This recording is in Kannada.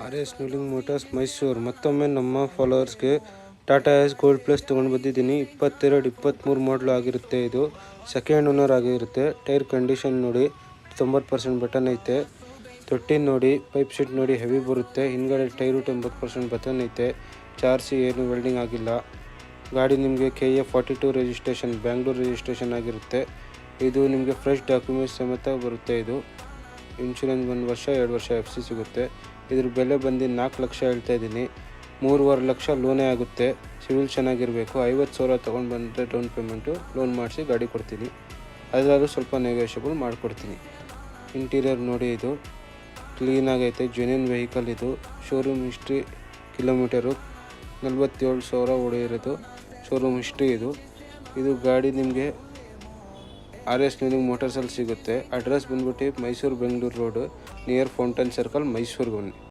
RS ನ್ಯೂಲಿಂಗ್ motors Mysuru. ಮತ್ತೊಮ್ಮೆ ನಮ್ಮ ಫಾಲೋವರ್ಸ್ಗೆ ಟಾಟಾ ಎಸ್ ಗೋಲ್ಡ್ ಪ್ಲಸ್ ತೊಗೊಂಡು ಬಂದಿದ್ದೀನಿ. 22-23 ಮಾಡಲು ಆಗಿರುತ್ತೆ. ಇದು ಸೆಕೆಂಡ್ ಓನರ್ ಆಗಿರುತ್ತೆ. ಟೈರ್ ಕಂಡೀಷನ್ ನೋಡಿ, 90% ಬಟನ್ ಐತೆ. ತೊಟ್ಟಿ ನೋಡಿ, ಪೈಪ್ ಸೆಟ್ ನೋಡಿ, ಹೆವಿ ಬರುತ್ತೆ. ಹಿಂದ್ಗಡೆ ಟೈರು 90% ಬಟನ್ ಐತೆ. ಚಾರ್ಸಿ ಏನು ವೆಲ್ಡಿಂಗ್ ಆಗಿಲ್ಲ. ಗಾಡಿ ನಿಮಗೆ KA 42 ರಿಜಿಸ್ಟ್ರೇಷನ್, ಬ್ಯಾಂಗ್ಳೂರು ರಿಜಿಸ್ಟ್ರೇಷನ್ ಆಗಿರುತ್ತೆ. ಇದು ನಿಮಗೆ ಫ್ರೆಶ್ ಡಾಕ್ಯುಮೆಂಟ್ಸ್ ಸಮೇತ ಬರುತ್ತೆ. ಇದು ಇನ್ಶೂರೆನ್ಸ್ 1 ವರ್ಷ 2 ವರ್ಷ FC ಸಿಗುತ್ತೆ. ಇದ್ರ ಬೆಲೆ ಬಂದು 4 ಲಕ್ಷ ಹೇಳ್ತಾ ಇದ್ದೀನಿ. 3.5 ಲಕ್ಷ ಲೋನೇ ಆಗುತ್ತೆ. ಸಿವಿಲ್ ಚೆನ್ನಾಗಿರಬೇಕು. 50,000 ತೊಗೊಂಡು ಬಂದರೆ ಡೌನ್ ಪೇಮೆಂಟು ಲೋನ್ ಮಾಡಿಸಿ ಗಾಡಿ ಕೊಡ್ತೀನಿ. ಅದರಾದ್ರೂ ಸ್ವಲ್ಪ ನೆಗೋಷಿಯಬಲ್ ಮಾಡಿಕೊಡ್ತೀನಿ. ಇಂಟೀರಿಯರ್ ನೋಡಿ, ಇದು ಕ್ಲೀನಾಗೈತೆ. ಜೆನ್ಯೂನ್ ವೆಹಿಕಲ್ ಇದು. ಶೋರೂಮ್ ಹಿಸ್ಟ್ರಿ ಕಿಲೋಮೀಟರು 47,000 ಓಡಿರೋದು ಶೋರೂಮ್ ಹಿಸ್ಟ್ರಿ ಇದು ಗಾಡಿ ನಿಮಗೆ RS ನ್ಯೂಲಿಂಗ್ ಮೋಟರ್ಸಲ್ಲಿ ಸಿಗುತ್ತೆ. ಅಡ್ರೆಸ್ ಬಂದ್ಬಿಟ್ಟು Mysuru Bengaluru road, near fountain circle, ಮೈಸೂರಿಗೆ ಬನ್ನಿ.